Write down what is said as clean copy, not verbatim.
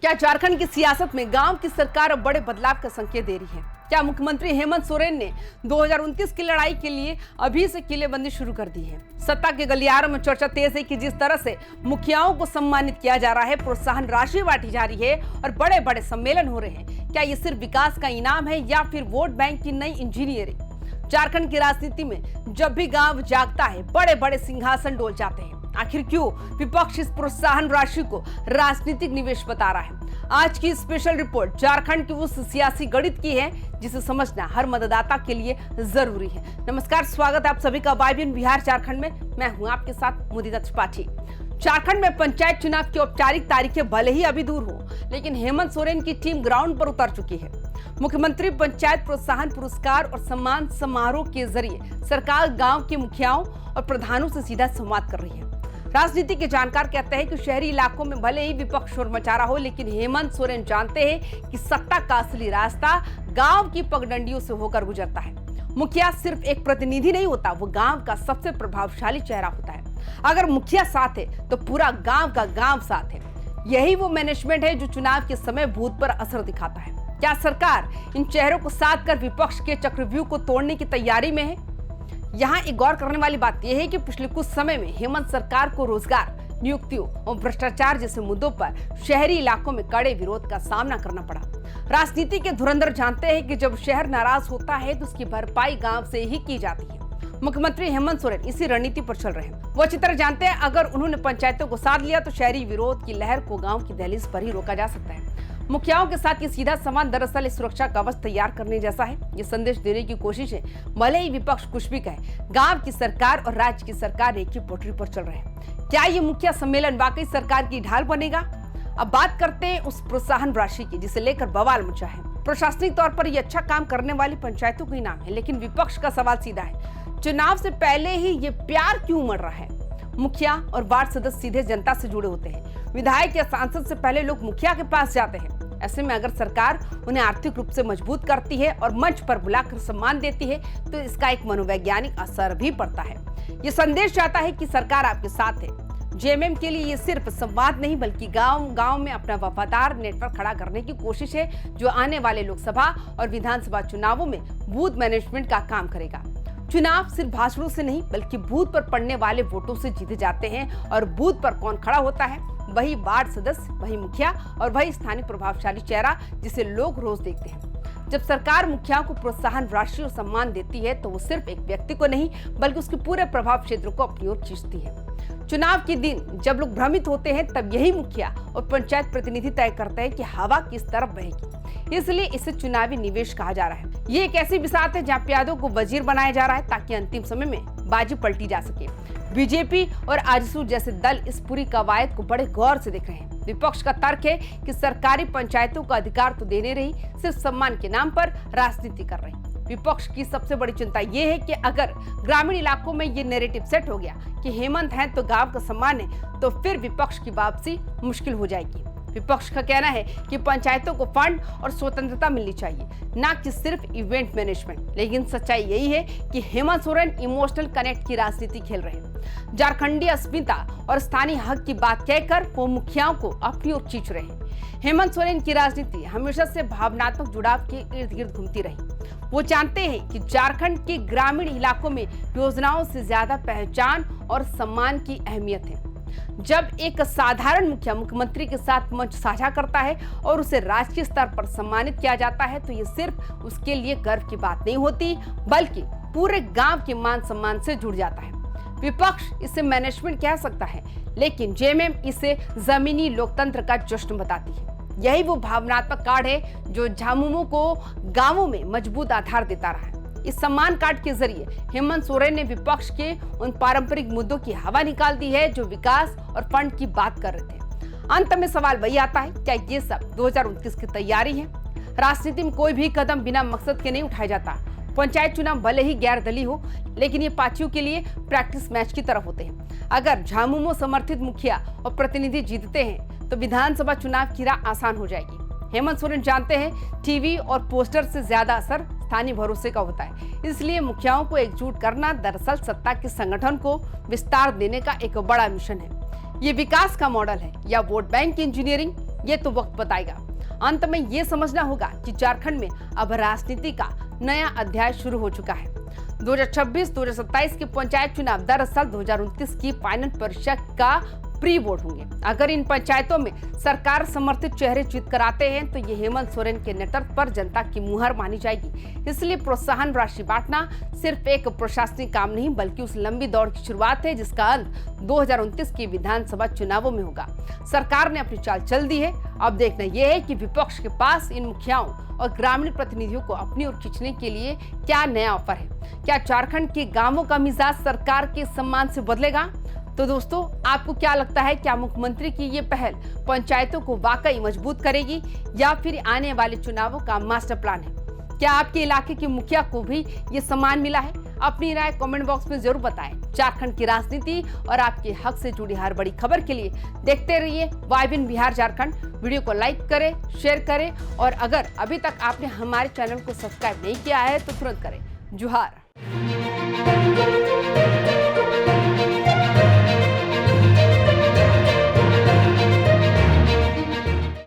क्या झारखंड की सियासत में गांव की सरकार अब बड़े बदलाव का संकेत दे रही है? क्या मुख्यमंत्री हेमंत सोरेन ने 2029 की लड़ाई के लिए अभी से किलेबंदी शुरू कर दी है? सत्ता के गलियारों में चर्चा तेज है कि जिस तरह से मुखियाओं को सम्मानित किया जा रहा है, प्रोत्साहन राशि बांटी जा रही है और बड़े बड़े सम्मेलन हो रहे हैं, क्या ये सिर्फ विकास का इनाम है या फिर वोट बैंक की नई इंजीनियरिंग? झारखंड की राजनीति में जब भी गांव जागता है, बड़े बड़े सिंहासन डोल जाते हैं। आखिर क्यों विपक्ष इस प्रोत्साहन राशि को राजनीतिक निवेश बता रहा है? आज की स्पेशल रिपोर्ट झारखंड की उस सियासी गणित की है जिसे समझना हर मतदाता के लिए जरूरी है। नमस्कार, स्वागत है आप सभी का वाइब्रेंट बिहार झारखंड में। मैं हूं आपके साथ मुदिता त्रिपाठी। झारखंड में पंचायत चुनाव की औपचारिक तारीखें भले ही अभी दूर हो, लेकिन हेमंत सोरेन की टीम ग्राउंड पर उतर चुकी है। मुख्यमंत्री पंचायत प्रोत्साहन पुरस्कार और सम्मान समारोह के जरिए सरकार गांव के मुखियाओं और प्रधानों से सीधा संवाद कर रही है। राजनीति के जानकार कहते हैं कि शहरी इलाकों में भले ही विपक्ष शोर मचा रहा हो, लेकिन हेमंत सोरेन जानते हैं कि सत्ता का असली रास्ता गांव की पगडंडियों से होकर गुजरता है। मुखिया सिर्फ एक प्रतिनिधि नहीं होता, वो गांव का सबसे प्रभावशाली चेहरा होता है। अगर मुखिया साथ है तो पूरा गांव का गांव साथ है। यही वो मैनेजमेंट है जो चुनाव के समय बूथ पर असर दिखाता है। क्या सरकार इन चेहरों को साथ कर विपक्ष के चक्रव्यूह को तोड़ने की तैयारी में है? यहाँ एक गौर करने वाली बात यह है कि पिछले कुछ समय में हेमंत सरकार को रोजगार, नियुक्तियों और भ्रष्टाचार जैसे मुद्दों पर शहरी इलाकों में कड़े विरोध का सामना करना पड़ा। राजनीति के धुरंधर जानते हैं कि जब शहर नाराज होता है तो उसकी भरपाई गांव से ही की जाती है। मुख्यमंत्री हेमंत सोरेन इसी रणनीति पर चल रहे हैं। वो अच्छी तरह जानते हैं अगर उन्होंने पंचायतों को साथ लिया तो शहरी विरोध की लहर को गाँव की दहलीज पर ही रोका जा सकता है। मुखियाओं के साथ ये सीधा संवाद दरअसल इस सुरक्षा कवच तैयार करने जैसा है। ये संदेश देने की कोशिश है, भले ही विपक्ष कुछ भी कहे, गांव की सरकार और राज्य की सरकार एक ही पटरी पर चल रहे हैं। क्या ये मुखिया सम्मेलन वाकई सरकार की ढाल बनेगा? अब बात करते हैं उस प्रोत्साहन राशि की जिसे लेकर बवाल मचा है। प्रशासनिक तौर पर ये अच्छा काम करने वाली पंचायतों का इनाम है, लेकिन विपक्ष का सवाल सीधा है, चुनाव से पहले ही ये प्यार क्यों उमड़ रहा है? मुखिया और वार्ड सदस्य सीधे जनता से जुड़े होते हैं। विधायक या सांसद से पहले लोग मुखिया के पास जाते हैं। ऐसे में अगर सरकार उन्हें आर्थिक रूप से मजबूत करती है और मंच पर बुलाकर सम्मान देती है तो इसका एक मनोवैज्ञानिक असर भी पड़ता है। ये संदेश चाहता है कि सरकार आपके साथ है। जेएमएम के लिए ये सिर्फ संवाद नहीं बल्कि गांव-गांव में अपना वफादार नेटवर्क खड़ा करने की कोशिश है, जो आने वाले लोकसभा और विधानसभा चुनावों में बूथ मैनेजमेंट का काम करेगा। चुनाव सिर्फ भाषणों से नहीं बल्कि बूथ पर पड़ने वाले वोटों से जीते जाते हैं, और बूथ पर कौन खड़ा होता है? वही वार्ड सदस्य, वही मुखिया और वही स्थानीय प्रभावशाली चेहरा जिसे लोग रोज देखते हैं। जब सरकार मुखियाओं को प्रोत्साहन राशि और सम्मान देती है तो वो सिर्फ एक व्यक्ति को नहीं बल्कि उसके पूरे प्रभाव क्षेत्र को अपनी ओर खींचती है। चुनाव के दिन जब लोग भ्रमित होते हैं तब यही मुखिया और पंचायत प्रतिनिधि तय करते हैं कि हवा किस तरफ बहेगी। इसलिए इसे चुनावी निवेश कहा जा रहा है। ये एक ऐसी बिसात है जहाँ प्यादों को वजीर बनाया जा रहा है ताकि अंतिम समय में बाजी पलटी जा सके। बीजेपी और आजसू जैसे दल इस पूरी कवायद को बड़े गौर से देख रहे हैं। विपक्ष का तर्क है कि सरकारी पंचायतों का अधिकार तो देने रही, सिर्फ सम्मान के नाम पर राजनीति कर रही। विपक्ष की सबसे बड़ी चिंता ये है कि अगर ग्रामीण इलाकों में ये नैरेटिव सेट हो गया कि हेमंत है तो गांव का सम्मान है, तो फिर विपक्ष की वापसी मुश्किल हो जाएगी। विपक्ष का कहना है कि पंचायतों को फंड और स्वतंत्रता मिलनी चाहिए, ना कि सिर्फ इवेंट मैनेजमेंट। लेकिन सच्चाई यही है कि हेमंत सोरेन इमोशनल कनेक्ट की राजनीति खेल रहे हैं। झारखंडी अस्मिता और स्थानीय हक की बात कहकर वो मुखियाओं को अपनी ओर खींच रहे हैं। हेमंत सोरेन की राजनीति हमेशा से भावनात्मक जुड़ाव के इर्द गिर्द घूमती रही। वो जानते हैं कि झारखंड के ग्रामीण इलाकों में योजनाओं से ज्यादा पहचान और सम्मान की अहमियत है। जब एक साधारण मुखिया मुख्यमंत्री के साथ मंच साझा करता है और उसे राष्ट्रीय स्तर पर सम्मानित किया जाता है तो ये सिर्फ उसके लिए गर्व की बात नहीं होती बल्कि पूरे गांव के मान सम्मान से जुड़ जाता है। विपक्ष इसे मैनेजमेंट कह सकता है, लेकिन जेएमएम इसे जमीनी लोकतंत्र का जश्न बताती है। यही वो भावनात्मक कार्ड है जो झामुमो को गांवों में मजबूत आधार देता रहा है। इस सम्मान कार्ड के जरिए हेमंत सोरेन ने विपक्ष के उन पारंपरिक मुद्दों की हवा निकाल दी है जो विकास और फंड की बात कर रहे थे। अंत में सवाल वही आता है, क्या ये सब 2029 की तैयारी है? राजनीति में कोई भी कदम बिना मकसद के नहीं उठाया जाता। पंचायत चुनाव भले ही गैर दलीय हो, लेकिन ये पार्टियों के लिए प्रैक्टिस मैच की तरह होते हैं। अगर झामुमो समर्थित मुखिया और प्रतिनिधि जीतते हैं तो विधानसभा चुनाव की राह आसान हो जाएगी। हेमंत सोरेन जानते हैं टीवी और पोस्टर से ज्यादा असर स्थानीय भरोसे का होता है, इसलिए मुखियाओं को एकजुट करना दरअसल सत्ता के संगठन को विस्तार देने का एक बड़ा मिशन है। ये विकास का मॉडल है या वोट बैंक की इंजीनियरिंग, ये तो वक्त बताएगा। अंत में ये समझना होगा कि झारखंड में अब राजनीति का नया अध्याय शुरू हो चुका है। 2026-2027 के पंचायत चुनाव दरअसल 2029 की फाइनल परीक्षा का प्री बोर्ड होंगे। अगर इन पंचायतों में सरकार समर्थित चेहरे जीत कर आते हैं तो ये हेमंत सोरेन के नेतृत्व पर जनता की मुहर मानी जाएगी। इसलिए प्रोत्साहन राशि बांटना सिर्फ एक प्रशासनिक काम नहीं बल्कि उस लंबी दौड़ की शुरुआत है जिसका अंत 2029 के विधानसभा चुनावों में होगा। सरकार ने अपनी चाल चल दी है। अब देखना यह है कि विपक्ष के पास इन मुखियाओं और ग्रामीण प्रतिनिधियों को अपनी ओर खींचने के लिए क्या नया ऑफर है। क्या झारखंड के गांवों का मिजाज सरकार के सम्मान से बदलेगा? तो दोस्तों, आपको क्या लगता है, क्या मुख्यमंत्री की ये पहल पंचायतों को वाकई मजबूत करेगी या फिर आने वाले चुनावों का मास्टर प्लान है? क्या आपके इलाके के मुखिया को भी ये सम्मान मिला है? अपनी राय कमेंट बॉक्स में जरूर बताएं। झारखंड की राजनीति और आपके हक से जुड़ी हर बड़ी खबर के लिए देखते रहिए वाइबिन बिहार झारखंड। वीडियो को लाइक करें, शेयर करें और अगर अभी तक आपने हमारे चैनल को सब्सक्राइब नहीं किया है तो तुरंत करें। जुहार।